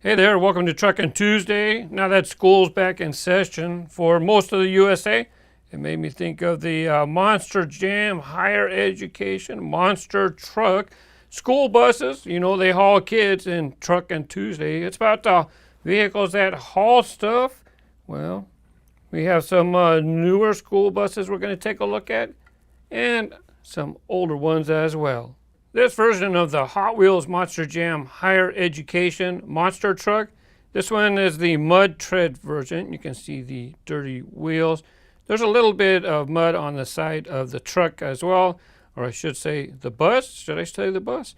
Hey there, welcome to Truckin Tuesday. Now that school's back in session for most of the USA, it made me think of the Monster Jam higher education monster truck school buses. You know, they haul kids in Truckin Tuesday. It's about vehicles that haul stuff. Well, we have some newer school buses we're going to take a look at and some older ones as well. This version of the Hot Wheels Monster Jam higher education monster truck, this one is the mud tread version. You can see the dirty wheels. There's a little bit of mud on the side of the truck as well, or I should say the bus. Should I say the bus?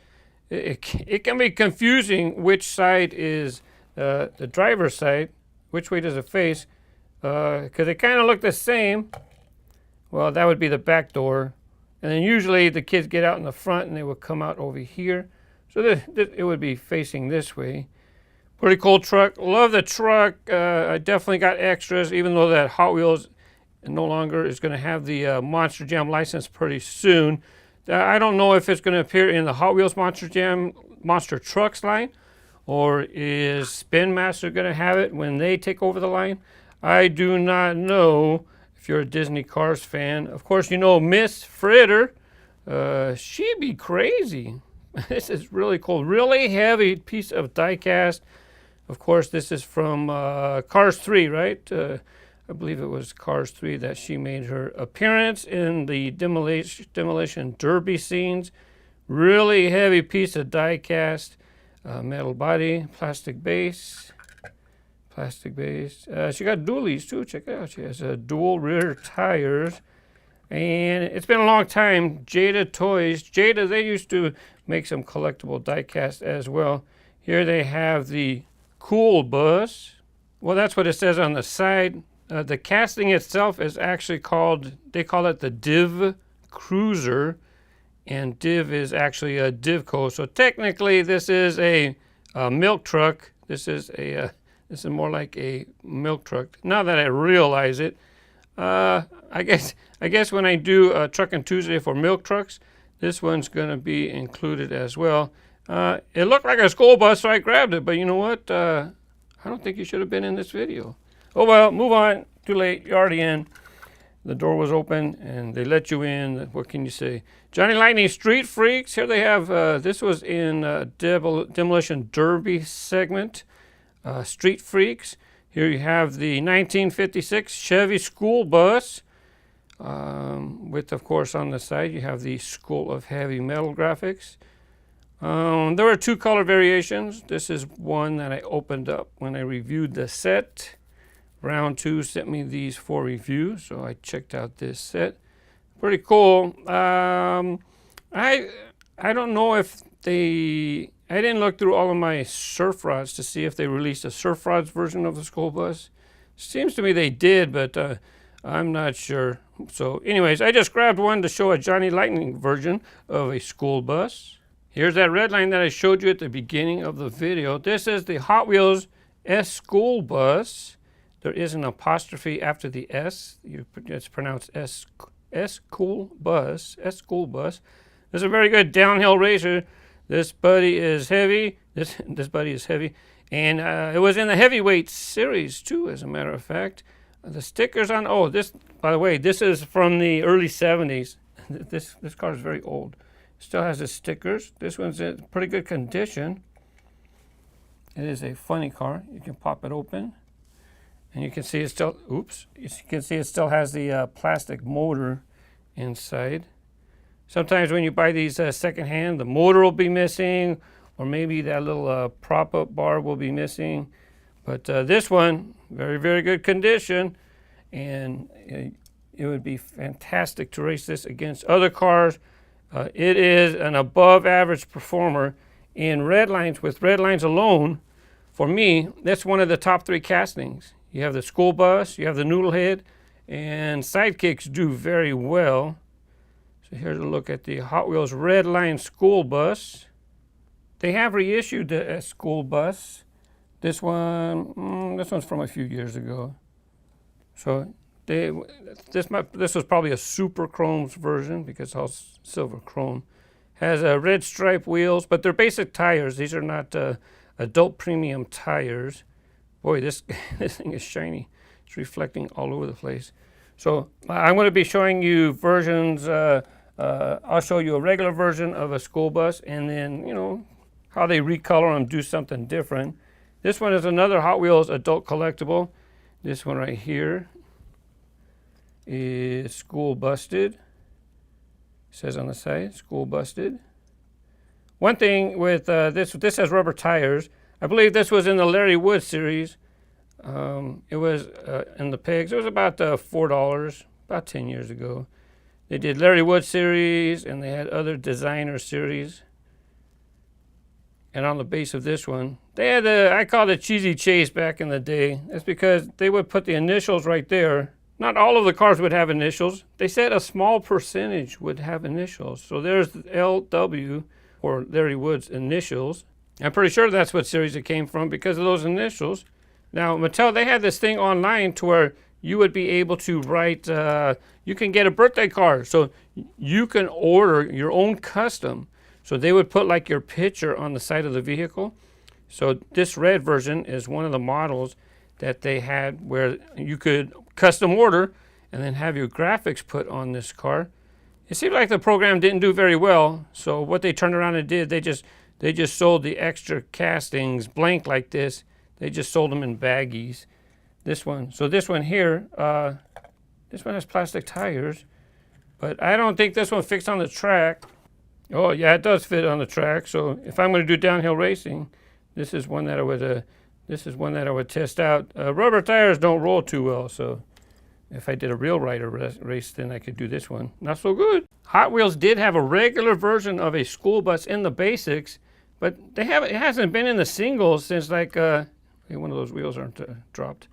It can be confusing which side is the driver's side, which way does it face, because they kind of look the same. Well, that would be the back door. And then usually the kids get out in the front and they would come out over here. So it would be facing this way. Pretty cool truck. Love the truck. I definitely got extras, even though that Hot Wheels no longer is going to have the Monster Jam license pretty soon. I don't know if it's going to appear in the Hot Wheels Monster Jam Monster Trucks line, or is Spin Master going to have it when they take over the line. I do not know. If you're a Disney Cars fan, of course, you know Miss Fritter. She'd be crazy. This is really cool. Really heavy piece of diecast. Of course, this is from Cars 3, right? I believe it was Cars 3 that she made her appearance in the demolition derby scenes. Really heavy piece of diecast. Metal body, plastic base. Plastic base. She got dualies too. Check it out. She has dual rear tires. And it's been a long time. Jada Toys. Jada, they used to make some collectible diecast as well. Here they have the School Bus. Well, that's what it says on the side. The casting itself is actually called, they call it the Div Cruiser. And Div is actually a Divco. So technically this is a milk truck. This is more like a milk truck. Now that I realize it, I guess when I do Truckin Tuesday for milk trucks, this one's going to be included as well. It looked like a school bus, so I grabbed it. But you know what? I don't think you should have been in this video. Oh well, move on. Too late. You're already in. The door was open and they let you in. What can you say? Johnny Lightning Street Freaks. Here they have. This was in Demolition Derby segment. Street Freaks. Here you have the 1956 Chevy School Bus, with, of course, on the side you have the School of Heavy Metal graphics. There are two color variations. This is one that I opened up when I reviewed the set. Round 2 sent me these for review, so I checked out this set. Pretty cool. I don't know if I didn't look through all of my surf rods to see if they released a surf rods version of the school bus. Seems to me they did, but I'm not sure. So anyways, I just grabbed one to show a Johnny Lightning version of a school bus. Here's that red line that I showed you at the beginning of the video. This is the Hot Wheels S School Bus. There is an apostrophe after the S. It's pronounced S School Bus. S School Bus. This is a very good downhill racer. This buddy is heavy. This buddy is heavy. And it was in the heavyweight series too, as a matter of fact. The stickers on, oh, this, by the way, this is from the early 70s. This car is very old. Still has the stickers. This one's in pretty good condition. It is a funny car. You can pop it open. And you can see it still, oops. You can see it still has the plastic motor inside. Sometimes when you buy these secondhand, the motor will be missing, or maybe that little prop-up bar will be missing. But this one, very, very good condition, and it would be fantastic to race this against other cars. It is an above-average performer in red lines. With red lines alone, for me, that's one of the top 3 castings. You have the school bus, you have the noodle head, and sidekicks do very well. So here's a look at the Hot Wheels Red Line School Bus. They have reissued the school bus. This one's from a few years ago. So this was probably a super chrome's version because it's all silver chrome. Has red stripe wheels, but they're basic tires. These are not adult premium tires. Boy, this this thing is shiny. It's reflecting all over the place. So I'm going to be showing you versions. I'll show you a regular version of a school bus, and then, you know, how they recolor them, do something different. This one is another Hot Wheels adult collectible. This one right here is School Busted. It says on the side, School Busted. One thing with this has rubber tires. I believe this was in the Larry Wood series. It was in the Pigs. It was about $4, about 10 years ago. They did Larry Wood series, and they had other designer series. And on the base of this one, they had I called it Cheesy Chase back in the day. That's because they would put the initials right there. Not all of the cars would have initials. They said a small percentage would have initials. So there's LW, or Larry Wood's initials. I'm pretty sure that's what series it came from because of those initials. Now, Mattel, they had this thing online to where you would be able to write, you can get a birthday card. So you can order your own custom. So they would put like your picture on the side of the vehicle. So this red version is one of the models that they had where you could custom order and then have your graphics put on this car. It seemed like the program didn't do very well. So what they turned around and did, they just sold the extra castings blank like this. They just sold them in baggies. This one, so this one here, this one has plastic tires, but I don't think this one fits on the track. Oh yeah, it does fit on the track. So if I'm going to do downhill racing, this is one that I would test out. Rubber tires don't roll too well, so if I did a real rider race, then I could do this one. Not so good. Hot Wheels did have a regular version of a school bus in the basics, but it hasn't been in the singles since like one of those wheels aren't dropped.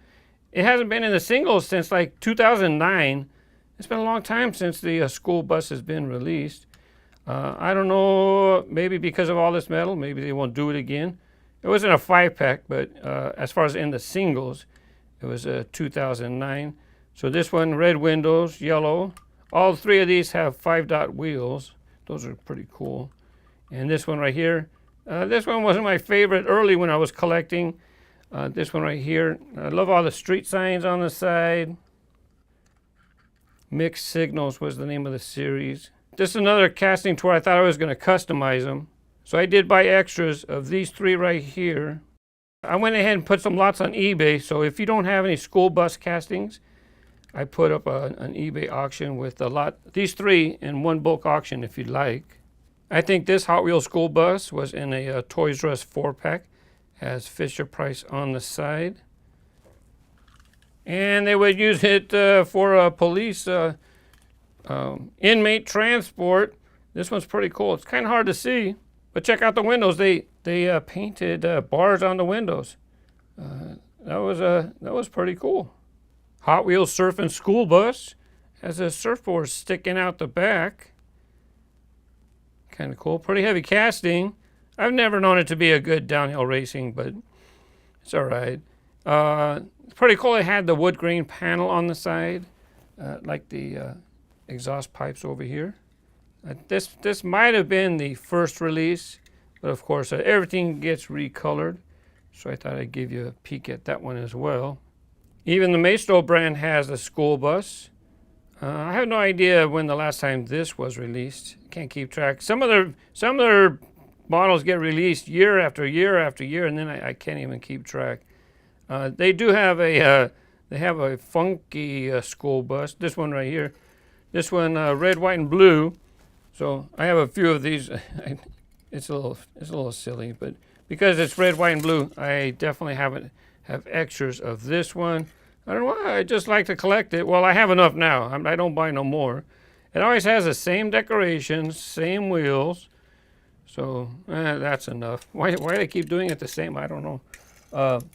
It hasn't been in the singles since like 2009. It's been a long time since the school bus has been released. I don't know, maybe because of all this metal, maybe they won't do it again. It wasn't a 5-pack, but as far as in the singles, it was 2009. So this one, red windows, yellow. All three of these have 5-dot wheels. Those are pretty cool. And this one right here, this one wasn't my favorite early when I was collecting. This one right here, I love all the street signs on the side. Mixed Signals was the name of the series. This is another casting tour. I thought I was going to customize them. So I did buy extras of these three right here. I went ahead and put some lots on eBay. So if you don't have any school bus castings, I put up an eBay auction with a lot, these three in one bulk auction if you'd like. I think this Hot Wheels school bus was in a Toys R Us 4-pack. Has Fisher Price on the side. And they would use it for police inmate transport. This one's pretty cool. It's kind of hard to see, but check out the windows. They painted bars on the windows. That was pretty cool. Hot Wheels Surfing School Bus has a surfboard sticking out the back. Kind of cool. Pretty heavy casting. I've never known it to be a good downhill racing, but it's all right. It's pretty cool. It had the wood grain panel on the side, like the exhaust pipes over here. This might have been the first release, but of course everything gets recolored. So I thought I'd give you a peek at that one as well. Even the Maisto brand has a school bus. I have no idea when the last time this was released. Can't keep track. Some of their models get released year after year after year, and then I can't even keep track. They do have a funky school bus. This one right here. This one red, white, and blue. So I have a few of these. It's a little silly, but because it's red, white, and blue, I definitely have extras of this one. I don't know why. I just like to collect it. Well, I have enough now. I don't buy no more. It always has the same decorations, same wheels. So that's enough. Why they keep doing it the same, I don't know.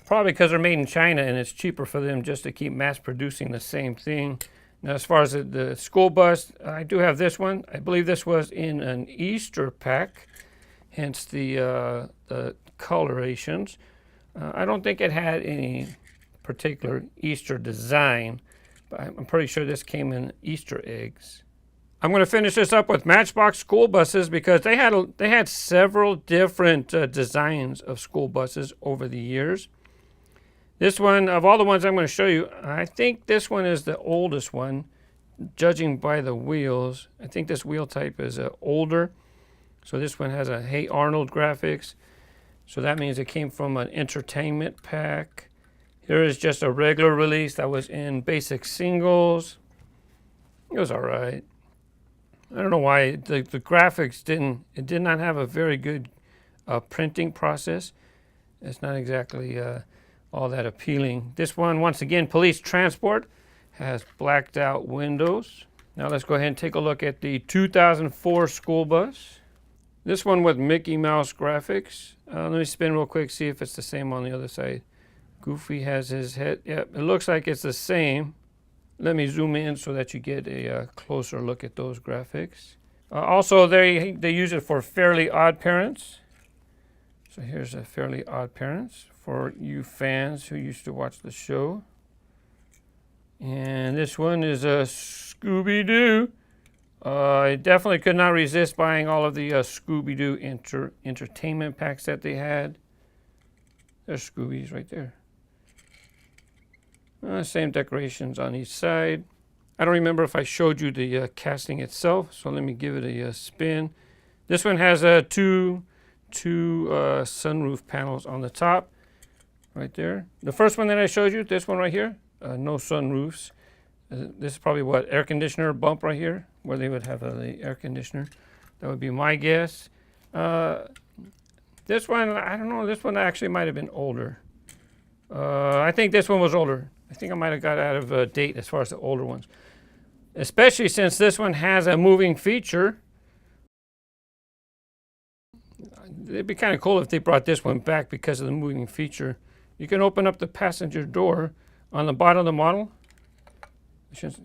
Probably because they're made in China and it's cheaper for them just to keep mass producing the same thing. Now, as far as the school bus, I do have this one. I believe this was in an Easter pack, hence the colorations. I don't think it had any particular Easter design, but I'm pretty sure this came in Easter eggs. I'm going to finish this up with Matchbox School Buses because they had several different designs of school buses over the years. This one, of all the ones I'm going to show you, I think this one is the oldest one, judging by the wheels. I think this wheel type is older. So this one has a Hey Arnold graphics. So that means it came from an entertainment pack. Here is just a regular release that was in basic singles. It was all right. I don't know why the graphics did not have a very good printing process. It's not exactly all that appealing. This one, once again, police transport, has blacked out windows. Now let's go ahead and take a look at the 2004 school bus. This one with Micky Mouse graphics. Let me spin real quick, see if it's the same on the other side. Goofy has his head. Yep, it looks like it's the same. Let me zoom in so that you get a closer look at those graphics. Also, they use it for Fairly Odd Parents. So here's a Fairly Odd Parents for you fans who used to watch the show. And this one is a Scooby Doo. I definitely could not resist buying all of the Scooby Doo entertainment packs that they had. There's Scooby's right there. Same decorations on each side. I don't remember if I showed you the casting itself, so let me give it a spin. This one has two sunroof panels on the top, right there. The first one that I showed you, this one right here, no sunroofs. This is probably what, air conditioner bump right here, where they would have the air conditioner. That would be my guess. This one, I don't know, this one actually might have been older. I think this one was older. I think I might have got out of date as far as the older ones. Especially since this one has a moving feature. It'd be kind of cool if they brought this one back because of the moving feature. You can open up the passenger door on the bottom of the model.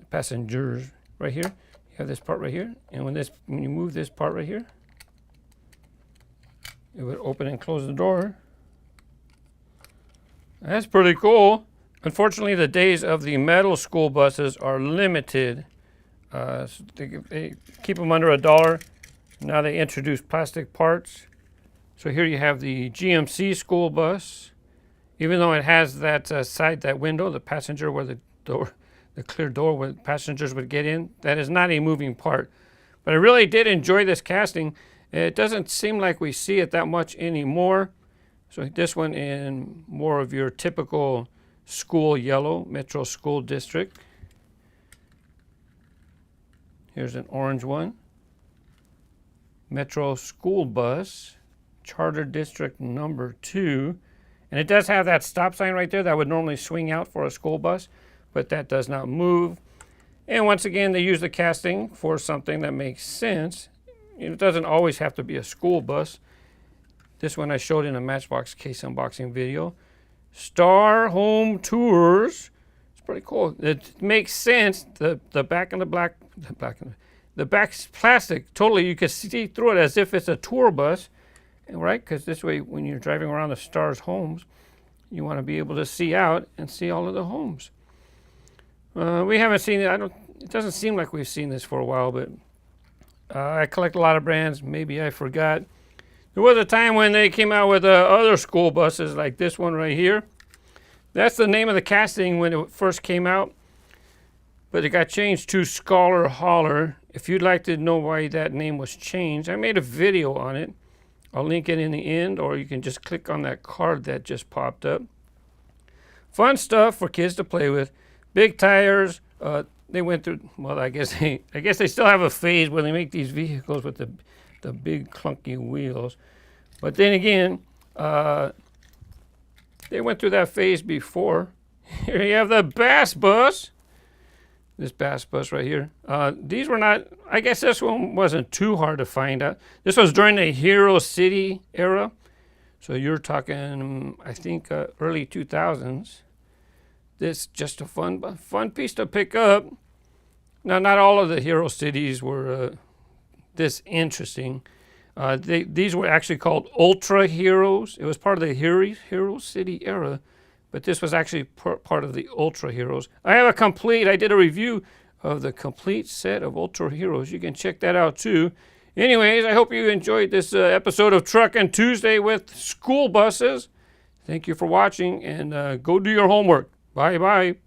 Passengers right here. You have this part right here. And when you move this part right here, it would open and close the door. That's pretty cool. Unfortunately, the days of the metal school buses are limited. So they keep them under $1. Now they introduce plastic parts. So here you have the GMC school bus. Even though it has that side, that window, the passenger where the clear door where passengers would get in, that is not a moving part. But I really did enjoy this casting. It doesn't seem like we see it that much anymore. So this one in more of your typical school yellow, Metro School District. Here's an orange one. Metro School Bus, Charter District number 2. And it does have that stop sign right there that would normally swing out for a school bus, but that does not move. And once again, they use the casting for something that makes sense. It doesn't always have to be a school bus. This one I showed in a Matchbox case unboxing video. Star Home Tours. It's pretty cool. It makes sense. The back and the back's plastic. Totally, you can see through it as if it's a tour bus, right? Because this way, when you're driving around the Star's homes, you want to be able to see out and see all of the homes. We haven't seen it. It doesn't seem like we've seen this for a while, but I collect a lot of brands. Maybe I forgot. There was a time when they came out with other school buses like this one right here. That's the name of the casting when it first came out, but it got changed to Scholar Hauler. If you'd like to know why that name was changed, I made a video on it. I'll link it in the end, or you can just click on that card that just popped up. Fun stuff for kids to play with. Big tires. They went through, well, I guess they still have a phase where they make these vehicles with the big clunky wheels. But then again, they went through that phase before. Here you have the Bass Bus. This Bass Bus right here. These were not, I guess this one wasn't too hard to find out. This was during the Hero City era. So you're talking, I think, early 2000s. This just a fun piece to pick up. Now, not all of the Hero Cities were this interesting. These were actually called Ultra Heroes. It was part of the Hero City era, but this was actually part of the Ultra Heroes. I did a review of the complete set of Ultra Heroes. You can check that out too. Anyways, I hope you enjoyed this episode of Truckin Tuesday with school buses. Thank you for watching, and go do your homework. Bye-bye.